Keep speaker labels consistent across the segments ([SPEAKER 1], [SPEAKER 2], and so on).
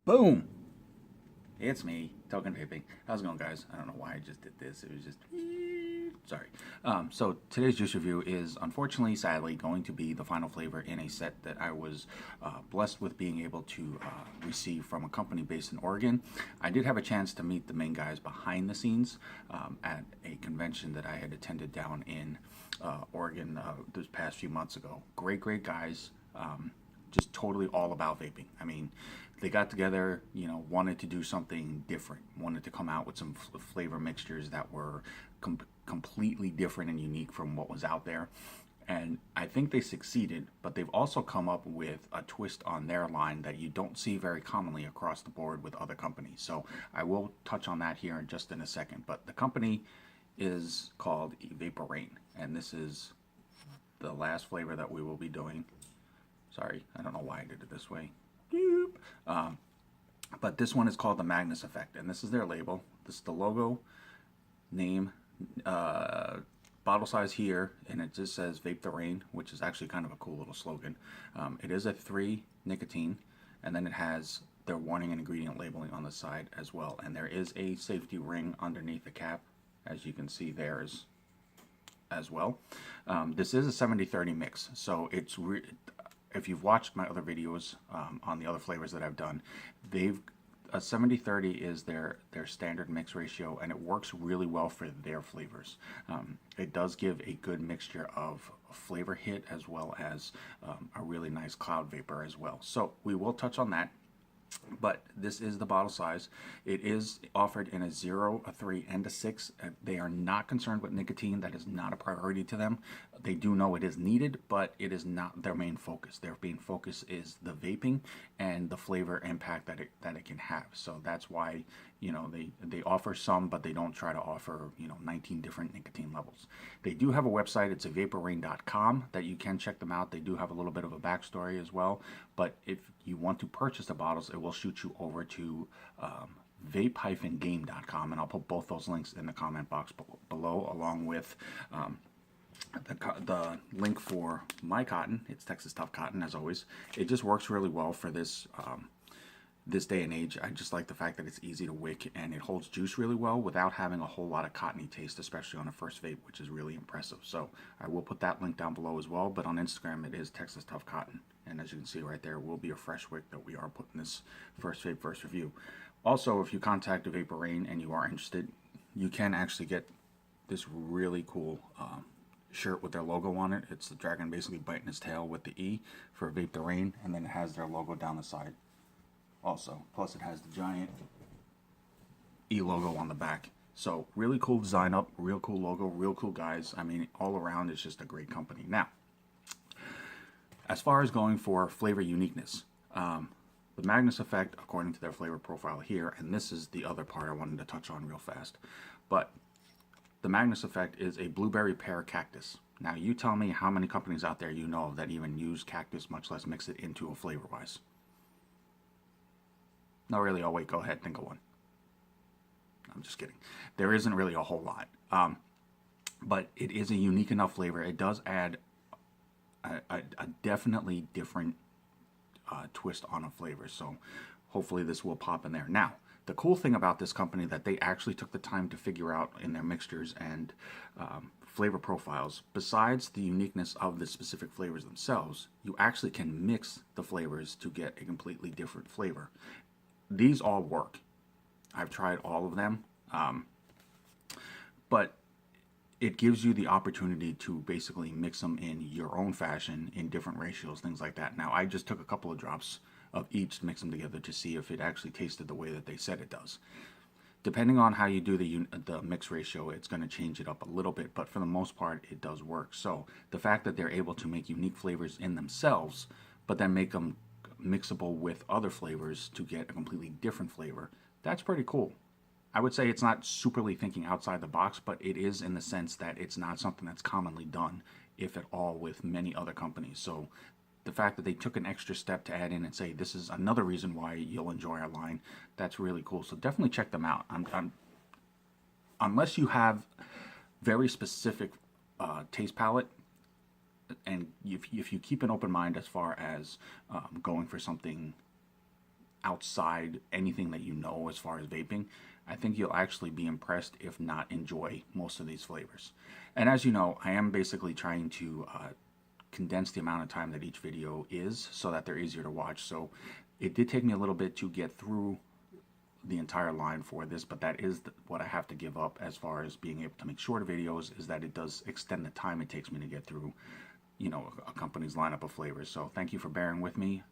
[SPEAKER 1] Boom! It's me, Token Vaping. How's it going, guys? I don't know why I just did this. It was just... Sorry. So today's juice review is, unfortunately, sadly, going to be the final flavor in a set that I was blessed with being able to receive from a company based in Oregon. I did have a chance to meet the main guys behind the scenes at a convention that I had attended down in Oregon this past few months ago. Great guys. Just totally all about vaping. I mean, they got together, wanted to do something different, wanted to come out with some flavor mixtures that were completely different and unique from what was out there. And I think they succeeded, but they've also come up with a twist on their line that you don't see very commonly across the board with other companies. So I will touch on that here in just in a second. But the company is called Evaporeign, and this is the last flavor that we will be doing. Sorry, I don't know why I did it this way. But this one is called the Magnus effect, and this is their label. This is the logo, name, bottle size here, and it just says Vape the Rain, which is actually kind of a cool little slogan. It is a 3 nicotine, and then it has their warning and ingredient labeling on the side as well. And there is a safety ring underneath the cap, as you can see there as well. This is a 70-30 mix, so it's if you've watched my other videos on the other flavors that I've done, a 70-30 is their standard mix ratio, and it works really well for their flavors. It does give a good mixture of flavor hit as well as a really nice cloud vapor as well. So we will touch on that. But this is the bottle size. It is offered in a 0, a 3, and a 6. They are not concerned with nicotine. That is not a priority to them. They do know it is needed, but it is not their main focus. Their main focus is the vaping and the flavor impact that it can have. So that's why they offer some, but they don't try to offer 19 different nicotine levels. They do have a website. It's evaporeign.com that you can check them out. They do have a little bit of a backstory as well. But if you want to purchase the bottles, it will shoot you over to vape-game.com, and I'll put both those links in the comment box below, along with the link for my cotton. It's Texas Tough Cotton, as always. It just works really well for this this day and age. I just like the fact that it's easy to wick and it holds juice really well without having a whole lot of cottony taste, especially on a first vape, which is really impressive. So I will put that link down below as well, but on Instagram it is Texas Tough Cotton, and as you can see right there, it will be a fresh wick that we are putting this first vape first review. Also, if you contact Evaporeign and you are interested, you can actually get this really cool shirt with their logo on it. It's the dragon basically biting his tail with the E for Vape the Rain, and then it has their logo down the side also. Plus it has the giant E logo on the back. So really cool design up, real cool logo, real cool guys. I mean, all around it's just a great company. Now, as far as going for flavor uniqueness, the Magnus effect, according to their flavor profile here, and this is the other part I wanted to touch on real fast, but the Magnus effect is a blueberry pear cactus. Now you tell me how many companies out there you know of that even use cactus, much less mix it into a flavor wise. Not really. Oh wait, go ahead, think of one. I'm just kidding. There isn't really a whole lot, but it is a unique enough flavor. It does add a definitely different twist on a flavor, so hopefully this will pop in there. Now, the cool thing about this company that they actually took the time to figure out in their mixtures and flavor profiles, besides the uniqueness of the specific flavors themselves, you actually can mix the flavors to get a completely different flavor. These all work. I've tried all of them, but it gives you the opportunity to basically mix them in your own fashion in different ratios, things like that. Now, I just took a couple of drops of each to mix them together to see if it actually tasted the way that they said it does. Depending on how you do the mix ratio, it's going to change it up a little bit, but for the most part, it does work. So the fact that they're able to make unique flavors in themselves, but then make them mixable with other flavors to get a completely different flavor, that's pretty cool. I would say it's not superly thinking outside the box, but it is in the sense that it's not something that's commonly done, if at all, with many other companies. So the fact that they took an extra step to add in and say this is another reason why you'll enjoy our line, that's really cool. So definitely check them out. Unless you have very specific taste palette, and if you keep an open mind as far as going for something outside anything that you know as far as vaping, I think you'll actually be impressed, if not enjoy, most of these flavors. And as you know, I am basically trying to condense the amount of time that each video is so that they're easier to watch. So it did take me a little bit to get through the entire line for this, but that is what I have to give up as far as being able to make shorter videos, is that it does extend the time it takes me to get through, you know, a company's lineup of flavors. So thank you for bearing with me.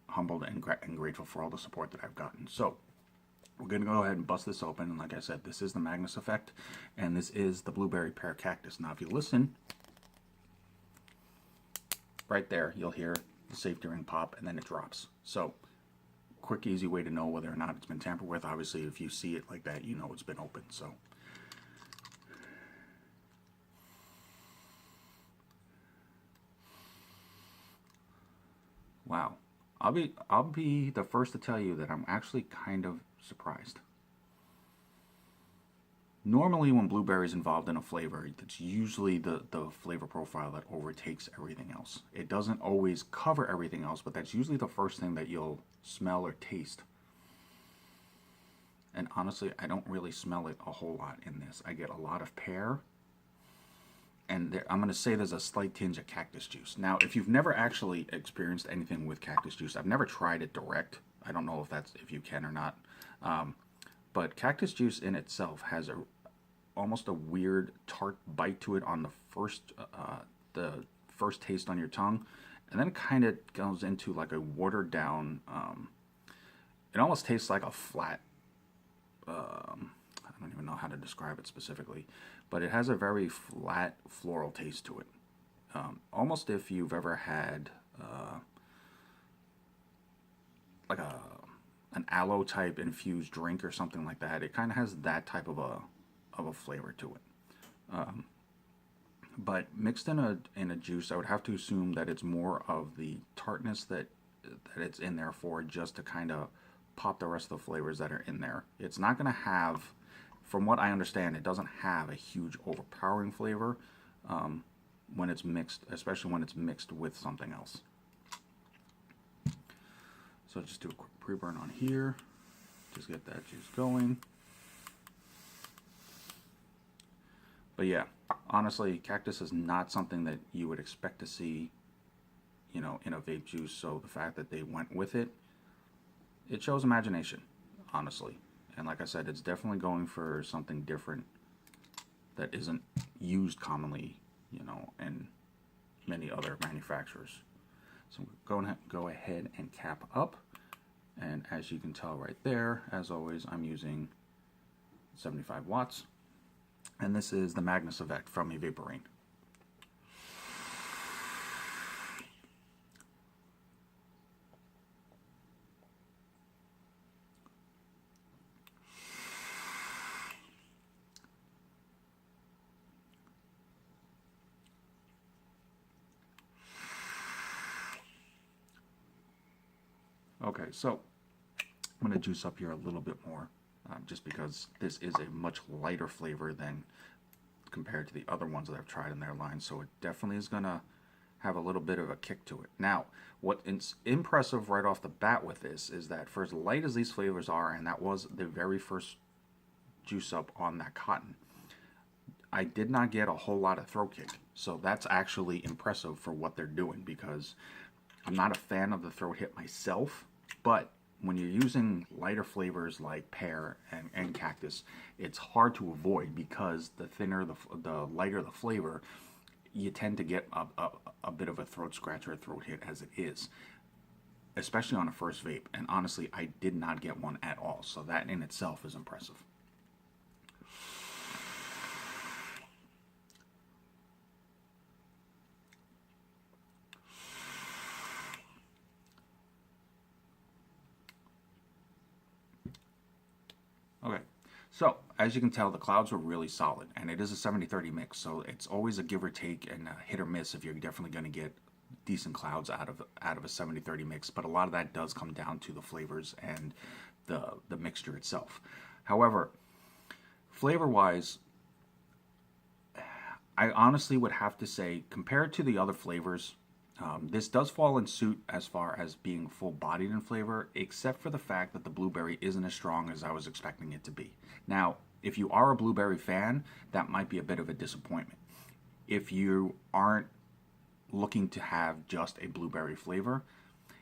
[SPEAKER 1] Humbled and grateful for all the support that I've gotten. So we're going to go ahead and bust this open. And like I said, this is the Magnus effect, and this is the blueberry pear cactus. Now if you listen, right there, you'll hear the safety ring pop, and then it drops. So quick, easy way to know whether or not it's been tampered with. Obviously, if you see it like that, you know it's been opened. So wow. I'll be the first to tell you that I'm actually kind of surprised. Normally when blueberry is involved in a flavor, it's usually the flavor profile that overtakes everything else. It doesn't always cover everything else, but that's usually the first thing that you'll smell or taste. And honestly, I don't really smell it a whole lot in this. I get a lot of pear, and I'm going to say there's a slight tinge of cactus juice. Now, if you've never actually experienced anything with cactus juice, I've never tried it direct. I don't know if you can or not. But cactus juice in itself has almost a weird tart bite to it on the first taste on your tongue, and then it kind of goes into like a watered down. It almost tastes like a flat. I don't even know how to describe it specifically, but it has a very flat floral taste to it. Almost if you've ever had like an aloe type infused drink or something like that. It kind of has that type of a flavor to it. But mixed in a juice, I would have to assume that it's more of the tartness that it's in there for, just to kind of pop the rest of the flavors that are in there. It's not going to have, from what I understand, it doesn't have a huge overpowering flavor when it's mixed, especially when it's mixed with something else. So just do a quick pre-burn on here. Just get that juice going. But yeah, honestly, cactus is not something that you would expect to see, you know, in a vape juice. So the fact that they went with it, it shows imagination, honestly. And like I said, it's definitely going for something different that isn't used commonly, you know, in many other manufacturers. So we're going to go ahead and cap up. And as you can tell right there, as always, I'm using 75 watts. And this is the Magnus effect from Evaporeign. Okay, so I'm going to juice up here a little bit more, just because this is a much lighter flavor than compared to the other ones that I've tried in their line. So it definitely is going to have a little bit of a kick to it. Now, what's impressive right off the bat with this is that for as light as these flavors are, and that was the very first juice up on that cotton, I did not get a whole lot of throat kick. So that's actually impressive for what they're doing, because I'm not a fan of the throat hit myself, but when you're using lighter flavors like pear and cactus, it's hard to avoid, because the thinner, the lighter the flavor, you tend to get a bit of a throat scratch or a throat hit as it is, especially on a first vape. And honestly, I did not get one at all, so that in itself is impressive. Okay, so as you can tell, the clouds were really solid, and it is a 70-30 mix, so it's always a give or take and a hit or miss if you're definitely going to get decent clouds out of a 70-30 mix. But a lot of that does come down to the flavors and the mixture itself. However, flavor-wise, I honestly would have to say, compared to the other flavors, This does fall in suit as far as being full-bodied in flavor, except for the fact that the blueberry isn't as strong as I was expecting it to be. Now, if you are a blueberry fan, that might be a bit of a disappointment. If you aren't looking to have just a blueberry flavor,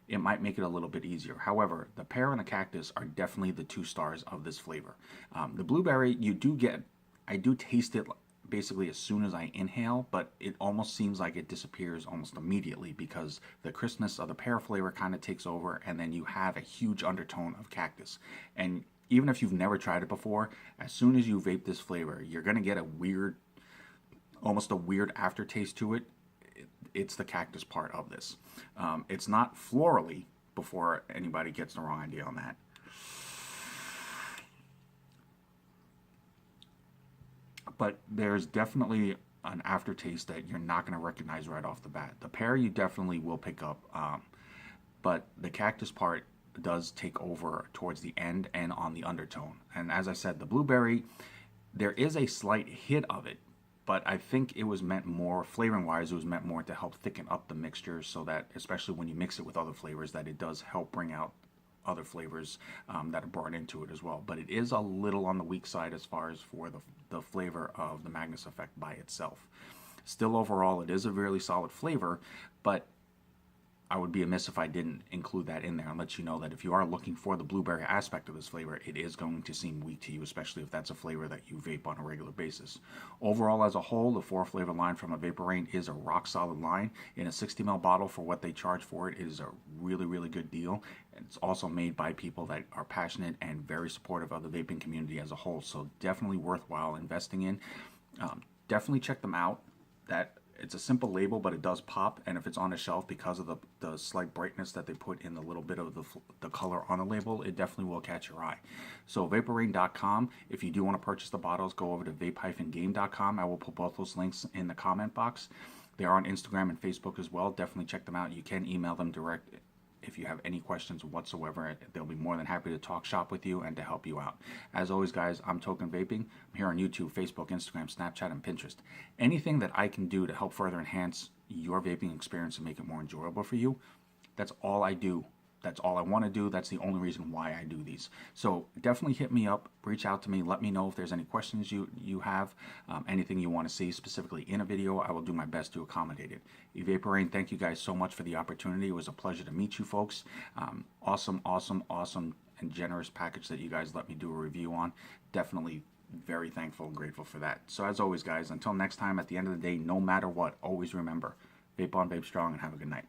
[SPEAKER 1] it might make it a little bit easier. However, the pear and the cactus are definitely the 2 stars of this flavor. The blueberry, I do taste it basically as soon as I inhale, but it almost seems like it disappears almost immediately because the crispness of the pear flavor kind of takes over, and then you have a huge undertone of cactus. And even if you've never tried it before, as soon as you vape this flavor, you're going to get almost a weird aftertaste to it. It's the cactus part of this. It's not florally, before anybody gets the wrong idea on that. But there's definitely an aftertaste that you're not going to recognize right off the bat. The pear you definitely will pick up, but the cactus part does take over towards the end and on the undertone. And as I said, the blueberry, there is a slight hit of it, but I think it was meant more, flavoring wise, it was meant more to help thicken up the mixture so that, especially when you mix it with other flavors, that it does help bring out other flavors that are brought into it as well. But it is a little on the weak side as far as for the flavor of the Magnus effect by itself. Still, overall, it is a really solid flavor, but I would be amiss if I didn't include that in there and let you know that if you are looking for the blueberry aspect of this flavor, it is going to seem weak to you, especially if that's a flavor that you vape on a regular basis. Overall, as a whole, the 4-flavor line from Evaporeign is a rock solid line. In a 60 ml bottle, for what they charge for it, it is a really, really good deal. It's also made by people that are passionate and very supportive of the vaping community as a whole, so definitely worthwhile investing in. Definitely check them out. It's a simple label, but it does pop, and if it's on a shelf, because of the slight brightness that they put in the little bit of the color on the label, it definitely will catch your eye. So Vaporeign.com, if you do want to purchase the bottles, go over to vape-game.com. I will put both those links in the comment box. They are on Instagram and Facebook as well. Definitely check them out. You can email them direct if you have any questions whatsoever. They'll be more than happy to talk shop with you and to help you out. As always, guys, I'm Token Vaping. I'm here on YouTube, Facebook, Instagram, Snapchat, and Pinterest. Anything that I can do to help further enhance your vaping experience and make it more enjoyable for you, that's all I do. That's all I want to do. That's the only reason why I do these. So definitely hit me up, reach out to me, let me know if there's any questions you have, anything you want to see specifically in a video. I will do my best to accommodate it. Evaporeign, thank you guys so much for the opportunity. It was a pleasure to meet you folks. Awesome and generous package that you guys let me do a review on. Definitely very thankful and grateful for that. So as always, guys, until next time, at the end of the day, no matter what, always remember, vape on, vape strong, and have a good night.